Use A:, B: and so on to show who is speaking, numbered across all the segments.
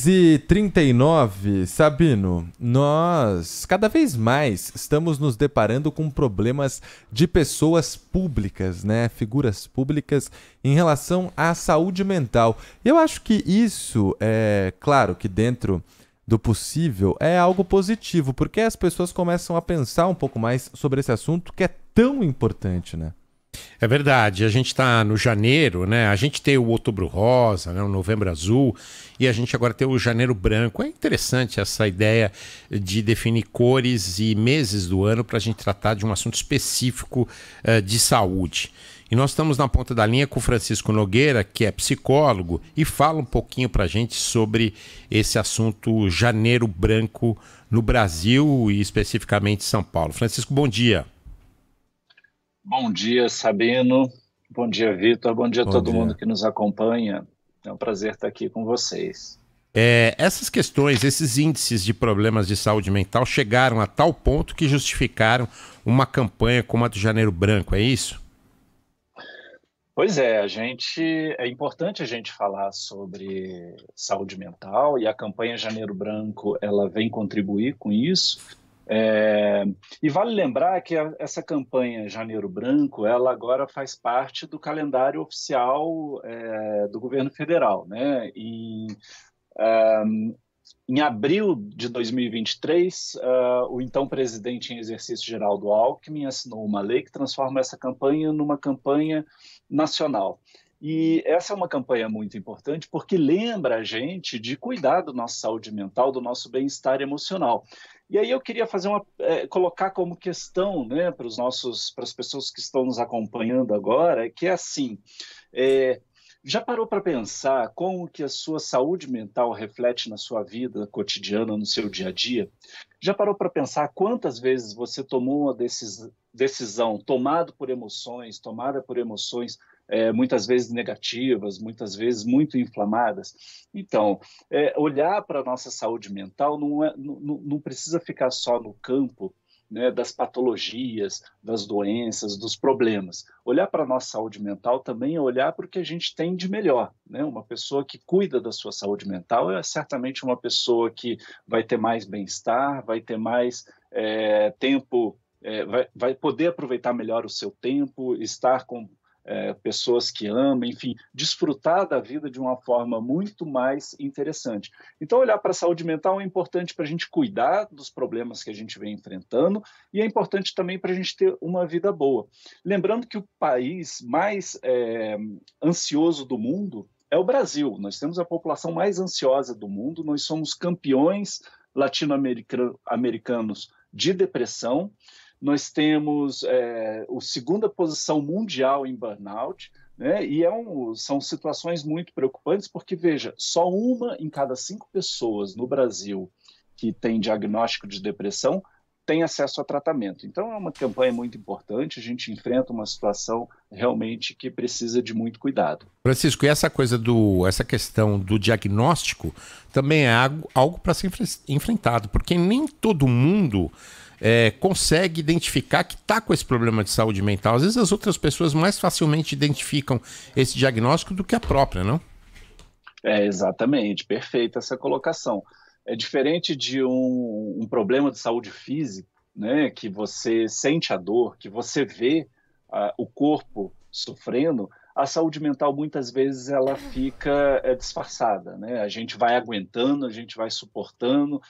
A: 6h39, Sabino, nós cada vez mais estamos nos deparando com problemas de pessoas públicas, né? Figuras públicas em relação à saúde mental. E eu acho que isso é claro que dentro do possível é algo positivo, porque as pessoas começam a pensar um pouco mais sobre esse assunto que é tão importante, né?
B: É verdade, a gente está no janeiro, né? A gente tem o Outubro Rosa, né? O Novembro Azul, e a gente agora tem o Janeiro Branco. É interessante essa ideia de definir cores e meses do ano para a gente tratar de um assunto específico de saúde. E nós estamos na ponta da linha com o Francisco Nogueira, que é psicólogo, e fala um pouquinho para a gente sobre esse assunto Janeiro Branco no Brasil e especificamente em São Paulo. Francisco, bom dia.
C: Bom dia, Sabino. Bom dia, Vitor. Bom dia a
A: Bom
C: todo
A: dia.
C: mundo que nos acompanha. É um prazer estar aqui com vocês.
B: Essas questões, esses índices de problemas de saúde mental chegaram a tal ponto que justificaram uma campanha como a do Janeiro Branco, é isso?
C: Pois é, é importante a gente falar sobre saúde mental e a campanha Janeiro Branco, ela vem contribuir com isso. E vale lembrar que essa campanha Janeiro Branco, ela agora faz parte do calendário oficial do governo federal, né? Em abril de 2023, o então presidente em exercício Geraldo Alckmin assinou uma lei que transforma essa campanha numa campanha nacional. E essa é uma campanha muito importante porque lembra a gente de cuidar da nossa saúde mental, do nosso bem-estar emocional. E aí eu queria colocar como questão, né, para as pessoas que estão nos acompanhando agora, que é assim, já parou para pensar como que a sua saúde mental reflete na sua vida cotidiana, no seu dia a dia? Já parou para pensar quantas vezes você tomou uma decisão tomada por emoções muitas vezes negativas, muitas vezes muito inflamadas? Então, olhar para a nossa saúde mental não precisa ficar só no campo, né, das patologias, das doenças, dos problemas. Olhar para a nossa saúde mental também é olhar para o que a gente tem de melhor, né? Uma pessoa que cuida da sua saúde mental é certamente uma pessoa que vai ter mais bem-estar, vai ter mais tempo, vai poder aproveitar melhor o seu tempo, estar com pessoas que amam, enfim, desfrutar da vida de uma forma muito mais interessante. Então, olhar para a saúde mental é importante para a gente cuidar dos problemas que a gente vem enfrentando e é importante também para a gente ter uma vida boa. Lembrando que o país mais ansioso do mundo é o Brasil. Nós temos a população mais ansiosa do mundo, nós somos campeões latino-americanos de depressão. Nós temos a segunda posição mundial em burnout, né? E são situações muito preocupantes, porque, veja, só uma em cada 5 pessoas no Brasil que tem diagnóstico de depressão tem acesso a tratamento. Então, é uma campanha muito importante, a gente enfrenta uma situação realmente que precisa de muito cuidado.
B: Francisco, e essa questão do diagnóstico também é algo para ser enfrentado, porque nem todo mundo consegue identificar que está com esse problema de saúde mental. Às vezes as outras pessoas mais facilmente identificam esse diagnóstico do que a própria, não?
C: Exatamente, perfeita essa colocação. É diferente de um problema de saúde física, né, que você sente a dor, que você vê o corpo sofrendo. A saúde mental, muitas vezes, ela fica disfarçada, né? A gente vai aguentando, a gente vai suportando,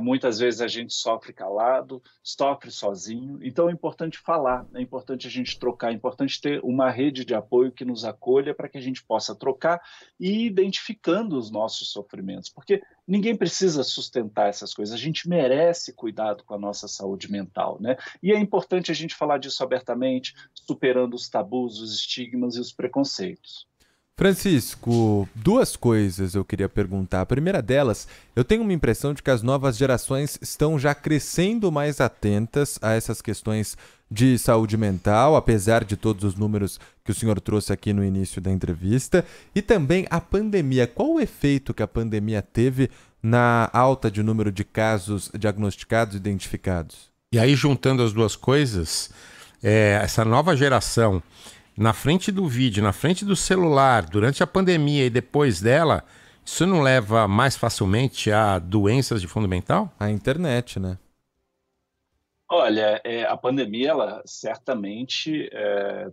C: muitas vezes a gente sofre calado, sofre sozinho. Então, é importante falar, é importante a gente trocar, é importante ter uma rede de apoio que nos acolha para que a gente possa trocar e ir identificando os nossos sofrimentos, porque ninguém precisa sustentar essas coisas, a gente merece cuidado com a nossa saúde mental, né? E é importante a gente falar disso abertamente, superando os tabus, os estigmas e os preconceitos.
A: Francisco, duas coisas eu queria perguntar. A primeira delas, eu tenho uma impressão de que as novas gerações estão já crescendo mais atentas a essas questões de saúde mental, apesar de todos os números que o senhor trouxe aqui no início da entrevista. E também a pandemia. Qual o efeito que a pandemia teve na alta de número de casos diagnosticados e identificados?
B: E aí, juntando as duas coisas, essa nova geração, na frente do vídeo, na frente do celular, durante a pandemia e depois dela, Isso não leva mais facilmente a doenças de fundo mental?
A: A internet, né?
C: Olha, a pandemia, ela certamente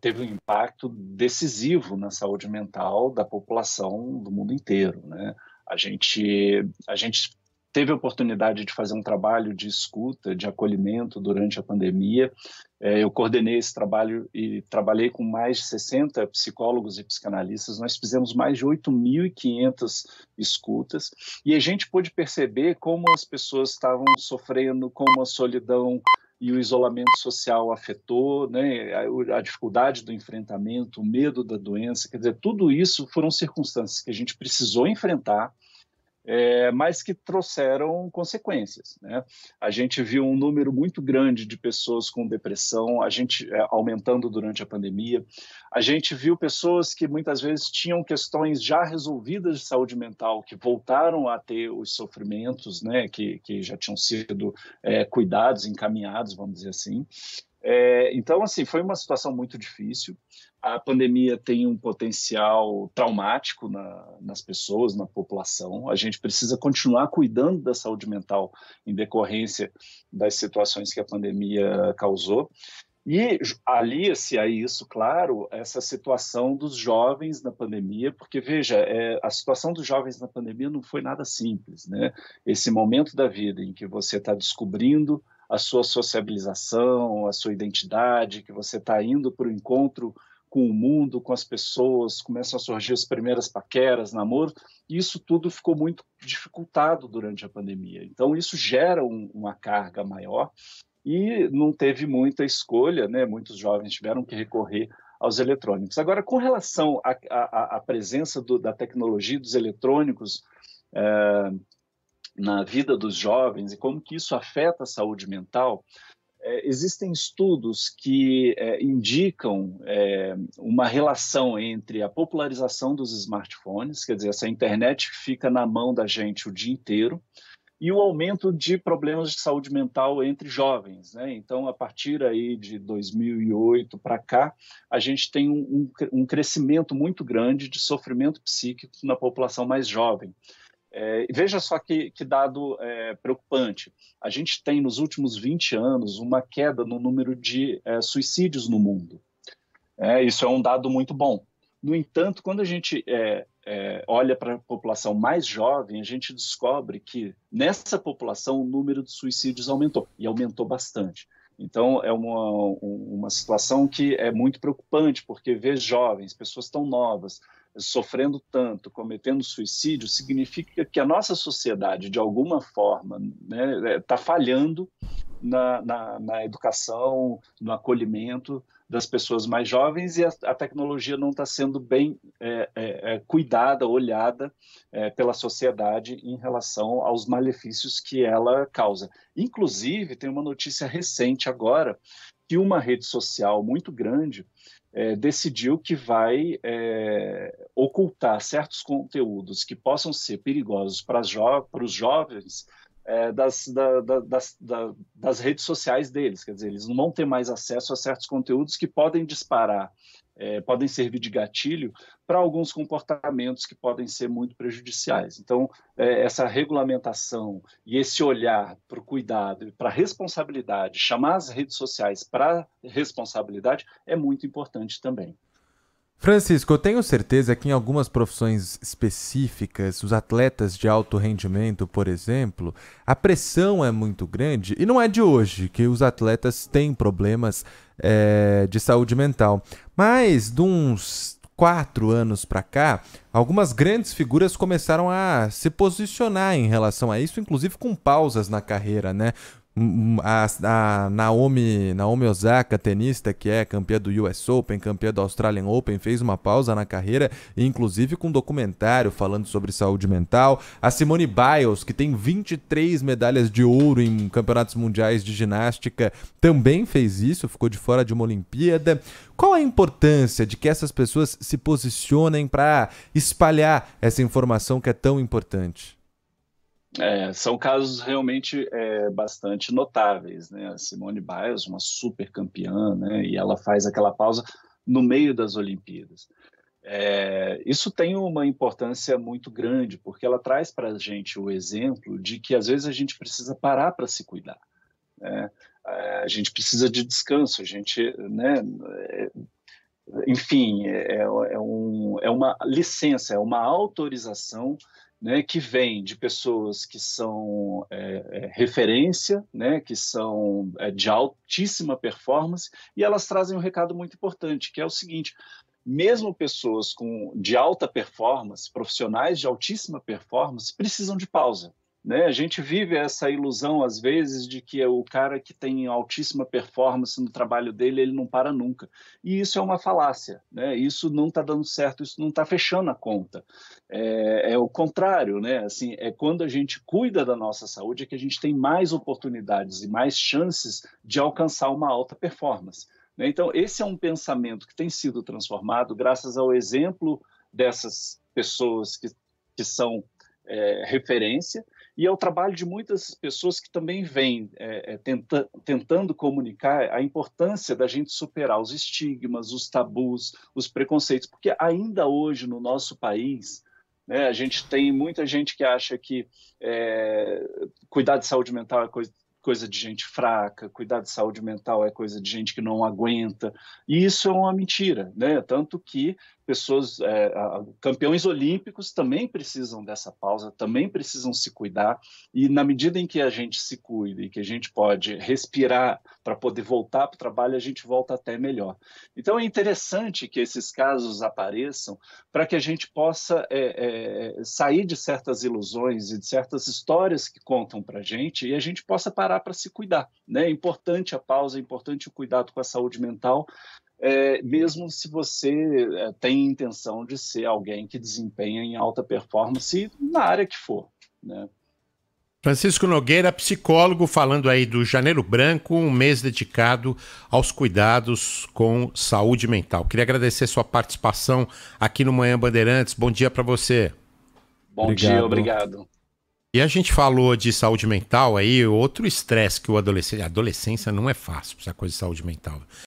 C: teve um impacto decisivo na saúde mental da população do mundo inteiro, né? A gente teve a oportunidade de fazer um trabalho de escuta, de acolhimento durante a pandemia. Eu coordenei esse trabalho e trabalhei com mais de 60 psicólogos e psicanalistas. Nós fizemos mais de 8.500 escutas e a gente pôde perceber como as pessoas estavam sofrendo, como a solidão e o isolamento social afetou, né, a dificuldade do enfrentamento, o medo da doença. Quer dizer, tudo isso foram circunstâncias que a gente precisou enfrentar, mas que trouxeram consequências, né? A gente viu um número muito grande de pessoas com depressão, aumentando durante a pandemia. A gente viu pessoas que muitas vezes tinham questões já resolvidas de saúde mental, que voltaram a ter os sofrimentos, né, que já tinham sido cuidados, encaminhados, vamos dizer assim. Então, assim, foi uma situação muito difícil. A pandemia tem um potencial traumático nas pessoas, na população. A gente precisa continuar cuidando da saúde mental em decorrência das situações que a pandemia causou. E alia-se a isso, claro, essa situação dos jovens na pandemia, porque, veja, a situação dos jovens na pandemia não foi nada simples, né? Esse momento da vida em que você está descobrindo a sua sociabilização, a sua identidade, que você está indo para o encontro com o mundo, com as pessoas, começam a surgir as primeiras paqueras, namoros, e isso tudo ficou muito dificultado durante a pandemia. Então, isso gera uma carga maior e não teve muita escolha, né? Muitos jovens tiveram que recorrer aos eletrônicos. Agora, com relação à presença da tecnologia dos eletrônicos na vida dos jovens e como que isso afeta a saúde mental, existem estudos que indicam uma relação entre a popularização dos smartphones, quer dizer, essa internet fica na mão da gente o dia inteiro, e o aumento de problemas de saúde mental entre jovens, né? Então, a partir aí de 2008 para cá, a gente tem um crescimento muito grande de sofrimento psíquico na população mais jovem. Veja só que dado preocupante. A gente tem, nos últimos 20 anos, uma queda no número de suicídios no mundo. Isso é um dado muito bom. No entanto, quando a gente olha para a população mais jovem, a gente descobre que nessa população o número de suicídios aumentou, e aumentou bastante. Então, é uma situação que é muito preocupante, porque ver jovens, pessoas tão novas, sofrendo tanto, cometendo suicídio, significa que a nossa sociedade, de alguma forma, né, está falhando na educação, no acolhimento das pessoas mais jovens, e a tecnologia não está sendo bem cuidada, olhada pela sociedade em relação aos malefícios que ela causa. Inclusive, tem uma notícia recente agora, que uma rede social muito grande decidiu que vai ocultar certos conteúdos que possam ser perigosos para os jovens das redes sociais deles. Quer dizer, eles não vão ter mais acesso a certos conteúdos que podem disparar, podem servir de gatilho para alguns comportamentos que podem ser muito prejudiciais. Então, essa regulamentação e esse olhar para o cuidado e para a responsabilidade, chamar as redes sociais para responsabilidade é muito importante também.
A: Francisco, eu tenho certeza que em algumas profissões específicas, os atletas de alto rendimento, por exemplo, a pressão é muito grande, e não é de hoje que os atletas têm problemas de saúde mental. Mas de uns 4 anos para cá, algumas grandes figuras começaram a se posicionar em relação a isso, inclusive com pausas na carreira, né? A Naomi Osaka, tenista, que é campeã do US Open, campeã do Australian Open, fez uma pausa na carreira, inclusive com um documentário falando sobre saúde mental. A Simone Biles, que tem 23 medalhas de ouro em campeonatos mundiais de ginástica, também fez isso, ficou de fora de uma Olimpíada. Qual a importância de que essas pessoas se posicionem para espalhar essa informação que é tão importante?
C: São casos realmente bastante notáveis, né? A Simone Biles, uma super campeã, né? E ela faz aquela pausa no meio das Olimpíadas. Isso tem uma importância muito grande, porque ela traz para a gente o exemplo de que às vezes a gente precisa parar para se cuidar, né? A gente precisa de descanso, a gente, né, enfim, é uma licença, é uma autorização, né, que vem de pessoas que são referência, né, que são de altíssima performance, e elas trazem um recado muito importante, que é o seguinte: mesmo pessoas de alta performance, profissionais de altíssima performance, precisam de pausa, né? A gente vive essa ilusão, às vezes, de que o cara que tem altíssima performance no trabalho dele, ele não para nunca. E isso é uma falácia, né? Isso não está dando certo, isso não está fechando a conta. É o contrário, né? Assim, é quando a gente cuida da nossa saúde é que a gente tem mais oportunidades e mais chances de alcançar uma alta performance. Então, esse é um pensamento que tem sido transformado graças ao exemplo dessas pessoas que são referência, e ao trabalho de muitas pessoas que também vêm tentando comunicar a importância da gente superar os estigmas, os tabus, os preconceitos, porque ainda hoje no nosso país, né, a gente tem muita gente que acha que cuidar de saúde mental é coisa de gente fraca, cuidar de saúde mental é coisa de gente que não aguenta, e isso é uma mentira, né? Tanto que pessoas, campeões olímpicos também precisam dessa pausa, também precisam se cuidar, e na medida em que a gente se cuida e que a gente pode respirar para poder voltar para o trabalho, a gente volta até melhor. Então é interessante que esses casos apareçam para que a gente possa sair de certas ilusões e de certas histórias que contam para a gente, e a gente possa parar para se cuidar, né? É importante a pausa, é importante o cuidado com a saúde mental, mesmo se você tem intenção de ser alguém que desempenha em alta performance na área que for, né?
B: Francisco Nogueira, psicólogo, falando aí do Janeiro Branco, um mês dedicado aos cuidados com saúde mental. Queria agradecer sua participação aqui no Manhã Bandeirantes. Bom dia para você.
C: Bom dia, obrigado.
B: E a gente falou de saúde mental aí, outro estresse que o adolescente... A adolescência não é fácil, essa coisa de saúde mental.